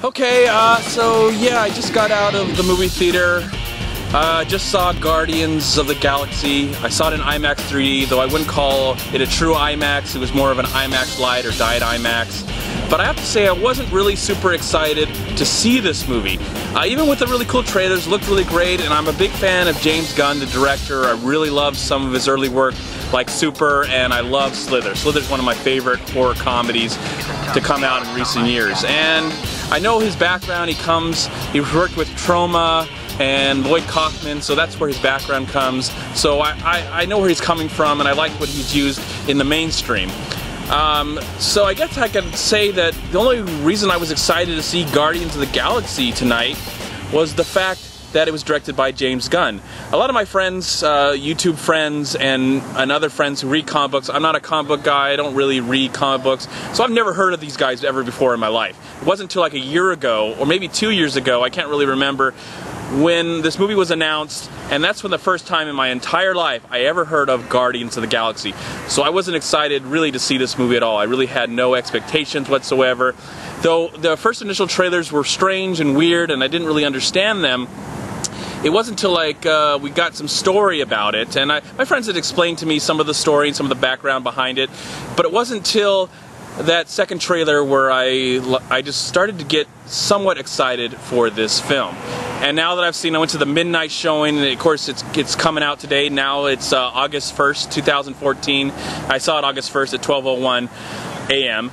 Okay, so yeah, I just got out of the movie theater. Just saw Guardians of the Galaxy. I saw it in IMAX 3D, though I wouldn't call it a true IMAX. It was more of an IMAX Lite or Diet IMAX. But I have to say I wasn't really super excited to see this movie. Even with the really cool trailers, it looked really great, and I'm a big fan of James Gunn, the director. I really love some of his early work, like Super, and I love Slither. Slither's one of my favorite horror comedies to come out in recent years. And I know his background. He worked with Trauma and Lloyd Kaufman, so that's where his background comes. So I know where he's coming from, and I like what he's used in the mainstream. So I guess I can say that the only reason I was excited to see Guardians of the Galaxy tonight was the fact that it was directed by James Gunn. A lot of my friends, YouTube friends and other friends who read comic books, I'm not a comic book guy, I don't really read comic books, so I've never heard of these guys ever before in my life. It wasn't until like a year ago, or maybe 2 years ago, I can't really remember, when this movie was announced, and that's when the first time in my entire life I ever heard of Guardians of the Galaxy. So I wasn't excited really to see this movie at all. I really had no expectations whatsoever. Though the first initial trailers were strange and weird and I didn't really understand them, it wasn't until like we got some story about it, and my friends had explained to me some of the story and some of the background behind it, but it wasn't until that second trailer where I just started to get somewhat excited for this film. And now that I went to the midnight showing, and of course it's coming out today. Now it's August 1st, 2014. I saw it August 1st at 12:01 a.m.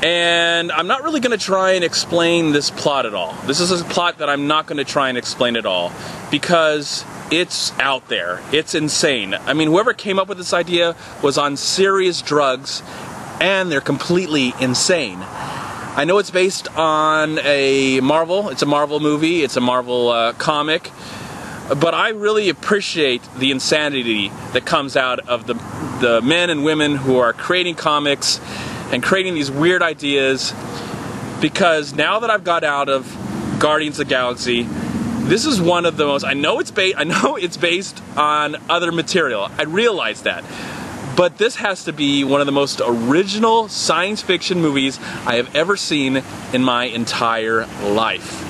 And I'm not really going to try and explain this plot at all. This is a plot that I'm not going to try and explain at all, because it's out there. It's insane. I mean, whoever came up with this idea was on serious drugs, and they're completely insane. I know it's based on it's a Marvel movie, it's a Marvel comic, but I really appreciate the insanity that comes out of the men and women who are creating comics and creating these weird ideas, because now that I've got out of Guardians of the Galaxy, this is one of the most, I know it's based on other material, I realize that. But this has to be one of the most original science fiction movies I have ever seen in my entire life.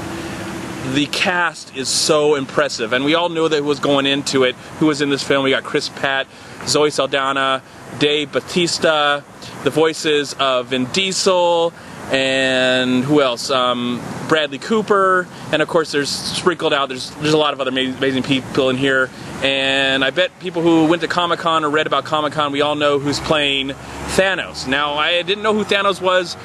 The cast is so impressive, and we all know that who was going into it, who was in this film. We got Chris Pratt, Zoe Saldana, Dave Bautista, the voices of Vin Diesel, and who else? Bradley Cooper, and of course there's sprinkled out, there's a lot of other amazing people in here. And I bet people who went to Comic-Con or read about Comic-Con, we all know who's playing Thanos. Now, I didn't know who Thanos was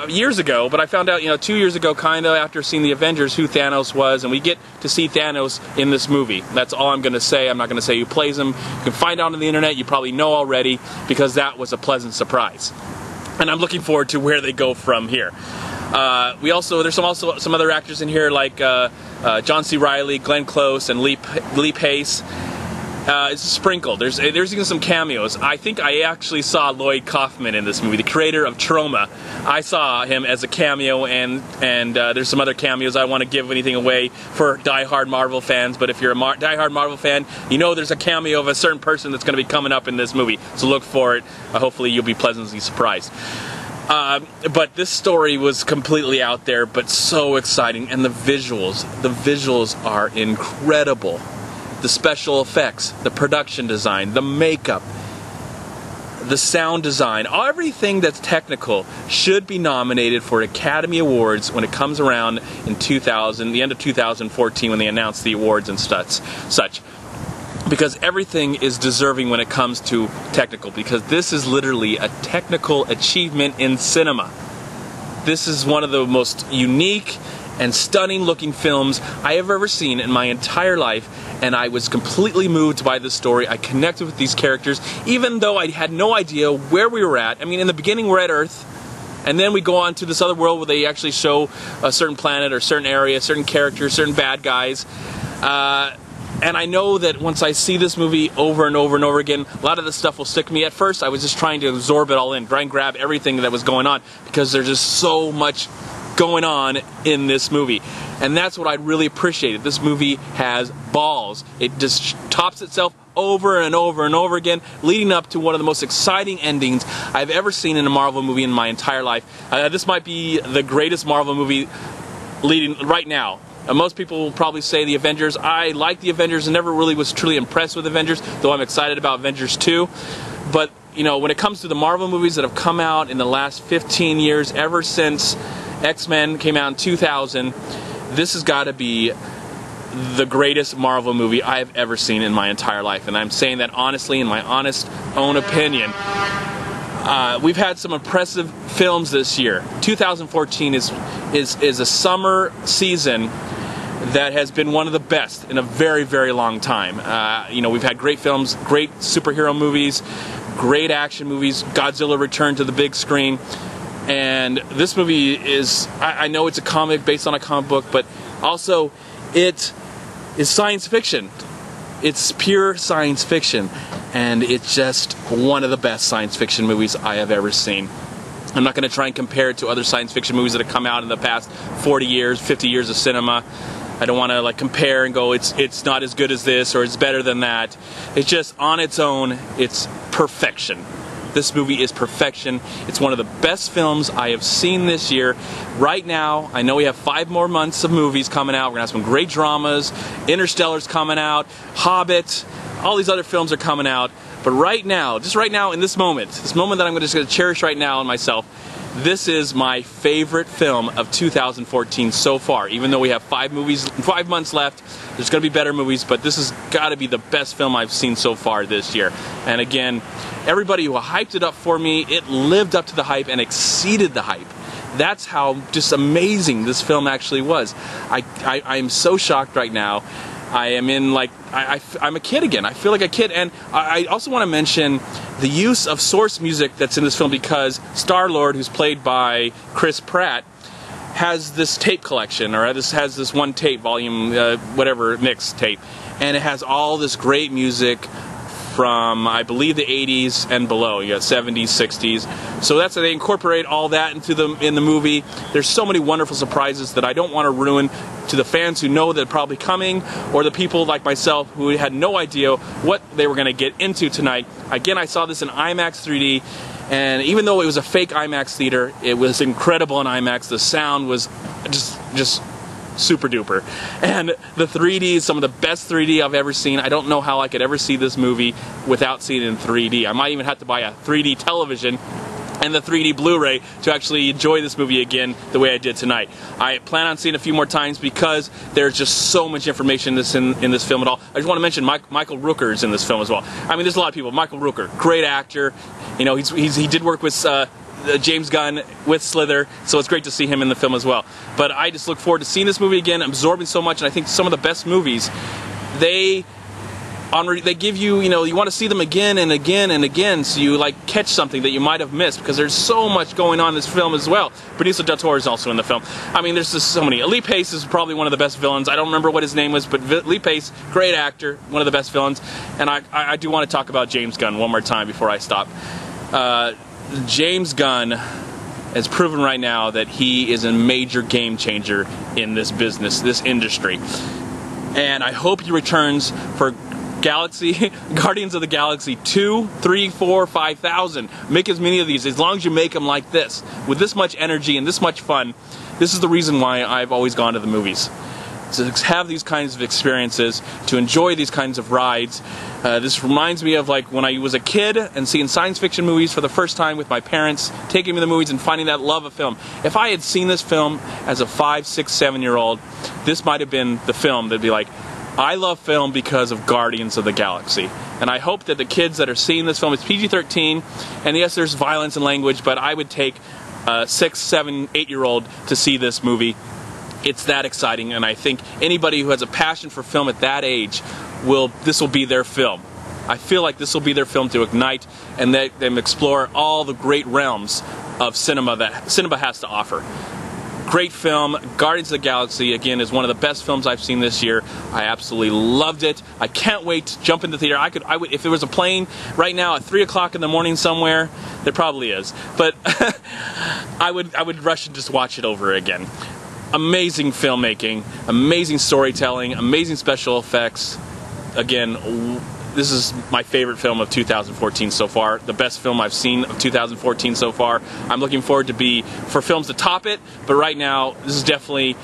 years ago, but I found out, 2 years ago, kind of, after seeing the Avengers, who Thanos was, and we get to see Thanos in this movie. That's all I'm going to say. I'm not going to say who plays him. You can find out on the internet. You probably know already, because that was a pleasant surprise. And I'm looking forward to where they go from here. There's also some other actors in here, like John C. Reilly, Glenn Close, and Lee Pace. It's sprinkled. There's even some cameos. I think I actually saw Lloyd Kaufman in this movie, the creator of Trauma. I saw him as a cameo, and there's some other cameos. I don't want to give anything away for die-hard Marvel fans, but if you're a die-hard Marvel fan, you know there's a cameo of a certain person that's going to be coming up in this movie. So look for it. Hopefully you'll be pleasantly surprised. But this story was completely out there, but so exciting, and the visuals are incredible. The special effects, the production design, the makeup, the sound design, everything that's technical should be nominated for Academy Awards when it comes around in the end of 2014, when they announce the awards and such. Because everything is deserving when it comes to technical, because this is literally a technical achievement in cinema. This is one of the most unique and stunning looking films I have ever seen in my entire life, and I was completely moved by this story. I connected with these characters, even though I had no idea where we were at. I mean, in the beginning we're at Earth, and then we go on to this other world where they actually show a certain planet or certain area, certain characters, certain bad guys. And I know that once I see this movie over and over and over again, a lot of this stuff will stick to me. At first, I was just trying to absorb it all in, try and grab everything that was going on, because there's just so much going on in this movie. And that's what I really appreciated. This movie has balls. It just tops itself over and over and over again, leading up to one of the most exciting endings I've ever seen in a Marvel movie in my entire life. This might be the greatest Marvel movie leading right now. Most people will probably say the Avengers. I like the Avengers and never really was truly impressed with Avengers, though I'm excited about Avengers 2. But, you know, when it comes to the Marvel movies that have come out in the last 15 years, ever since X-Men came out in 2000, this has got to be the greatest Marvel movie I have ever seen in my entire life. And I'm saying that honestly, in my honest own opinion. We've had some impressive films this year. 2014 is a summer season that has been one of the best in a very, very long time. You know, we've had great films, great superhero movies, great action movies. Godzilla returned to the big screen. And this movie is, I know it's a comic based on a comic book, but also it is science fiction. It's pure science fiction. And it's just one of the best science fiction movies I have ever seen. I'm not going to try and compare it to other science fiction movies that have come out in the past 40 years, 50 years of cinema. I don't want to like compare and go, it's not as good as this or it's better than that. It's just on its own, it's perfection. This movie is perfection. It's one of the best films I have seen this year. Right now, I know we have 5 more months of movies coming out. We're going to have some great dramas. Interstellar's coming out. Hobbit. All these other films are coming out. But right now, just right now in this moment that I'm just going to cherish right now in myself, this is my favorite film of 2014 so far. Even though we have 5 months left, there's going to be better movies, but this has got to be the best film I've seen so far this year. And again, everybody who hyped it up for me, it lived up to the hype and exceeded the hype. That's how just amazing this film actually was. I'm so shocked right now. I am in like, I'm a kid again. I feel like a kid. And I also want to mention the use of source music that's in this film because Star-Lord, who's played by Chris Pratt, has this tape collection, or has this one tape, volume, whatever, mix tape. And it has all this great music from, I believe, the 80s and below. You got 70s, 60s. So that's, they incorporate all that in the movie. There's so many wonderful surprises that I don't want to ruin to the fans who know they're probably coming, or the people like myself who had no idea what they were going to get into tonight. Again, I saw this in IMAX 3D, and even though it was a fake IMAX theater, it was incredible in IMAX. The sound was just super duper. And the 3D is some of the best 3D I've ever seen. I don't know how I could ever see this movie without seeing it in 3D. I might even have to buy a 3D television and the 3D Blu-ray to actually enjoy this movie again the way I did tonight. I plan on seeing it a few more times because there's just so much information in this film at all. I just want to mention Michael Rooker is in this film as well. I mean, there's a lot of people. Michael Rooker, great actor. You know, he did work with James Gunn with Slither, so it's great to see him in the film as well. But I just look forward to seeing this movie again, absorbing so much, and I think some of the best movies, they give you, you know, you want to see them again and again and again, so you like catch something that you might have missed, because there's so much going on in this film as well. Benicio del Toro is also in the film. I mean, there's just so many. Lee Pace is probably one of the best villains. I don't remember what his name was, but Lee Pace, great actor, one of the best villains. And I do want to talk about James Gunn one more time before I stop. James Gunn has proven right now that he is a major game changer in this business, this industry. And I hope he returns for Guardians of the Galaxy 2, 3, 4, 5,000. Make as many of these, as long as you make them like this, with this much energy and this much fun. This is the reason why I've always gone to the movies. To have these kinds of experiences, to enjoy these kinds of rides. This reminds me of like when I was a kid and seeing science fiction movies for the first time with my parents, taking me to the movies and finding that love of film. If I had seen this film as a 5, 6, 7-year-old, this might have been the film that'd be like, I love film because of Guardians of the Galaxy. And I hope that the kids that are seeing this film, it's PG-13, and yes, there's violence and language, but I would take a 6, 7, 8-year-old to see this movie. It's that exciting, and I think anybody who has a passion for film at that age, this will be their film. I feel like this will be their film to ignite and let them explore all the great realms of cinema that cinema has to offer. Great film. Guardians of the Galaxy, again, is one of the best films I've seen this year. I absolutely loved it. I can't wait to jump in the theater. I would, if there was a plane right now at 3 o'clock in the morning somewhere, there probably is, but I would rush and just watch it over again. Amazing filmmaking, amazing storytelling, amazing special effects. Again, this is my favorite film of 2014 so far. The best film I've seen of 2014 so far. I'm looking forward for films to top it, but right now, this is definitely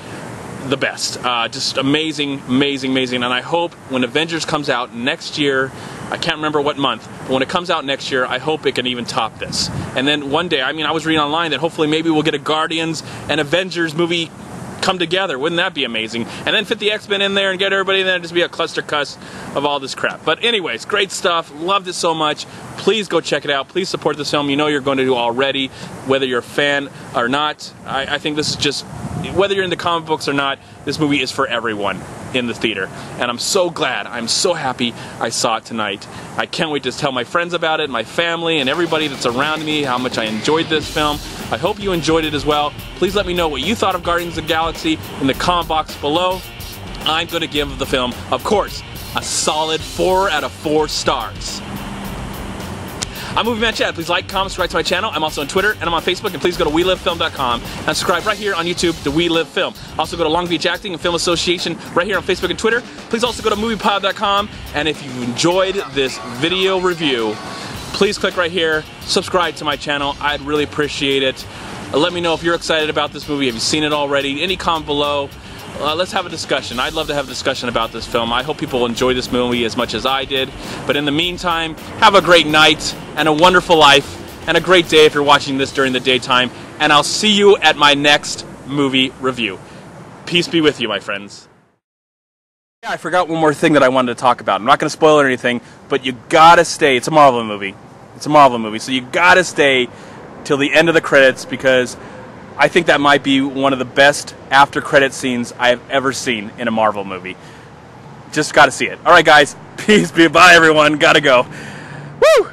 the best. Just amazing, amazing, amazing. And I hope when Avengers comes out next year, I can't remember what month, but when it comes out next year, I hope it can even top this. And then one day, I mean, I was reading online that hopefully maybe we'll get a Guardians and Avengers movie come together. Wouldn't that be amazing? And then fit the X-Men in there and get everybody in there and just be a cluster cuss of all this crap. But anyways, great stuff. Loved it so much. Please go check it out. Please support this film. You know you're going to do already, whether you're a fan or not. I think this is just, whether you're into comic books or not, this movie is for everyone in the theater. And I'm so glad, I'm so happy I saw it tonight. I can't wait to tell my friends about it, my family, and everybody that's around me how much I enjoyed this film. I hope you enjoyed it as well. Please let me know what you thought of Guardians of the Galaxy in the comment box below. I'm going to give the film, of course, a solid 4 out of 4 stars. I'm MovieManCHAD. Please like, comment, subscribe to my channel. I'm also on Twitter and I'm on Facebook. And please go to WeLiveFilm.com and subscribe right here on YouTube to We Live Film. Also go to Long Beach Acting and Film Association right here on Facebook and Twitter. Please also go to MoviePod.com. And if you've enjoyed this video review, please click right here, subscribe to my channel. I'd really appreciate it. Let me know if you're excited about this movie. Have you seen it already? Any comment below. Let's have a discussion. I'd love to have a discussion about this film. I hope people enjoy this movie as much as I did. But in the meantime, have a great night and a wonderful life and a great day if you're watching this during the daytime. And I'll see you at my next movie review. Peace be with you, my friends. Yeah, I forgot one more thing that I wanted to talk about. I'm not going to spoil it or anything, but you gotta stay. It's a Marvel movie. It's a Marvel movie, so you gotta stay till the end of the credits because I think that might be one of the best after-credit scenes I have ever seen in a Marvel movie. Just gotta see it. Alright guys, peace, bye everyone, gotta go. Woo!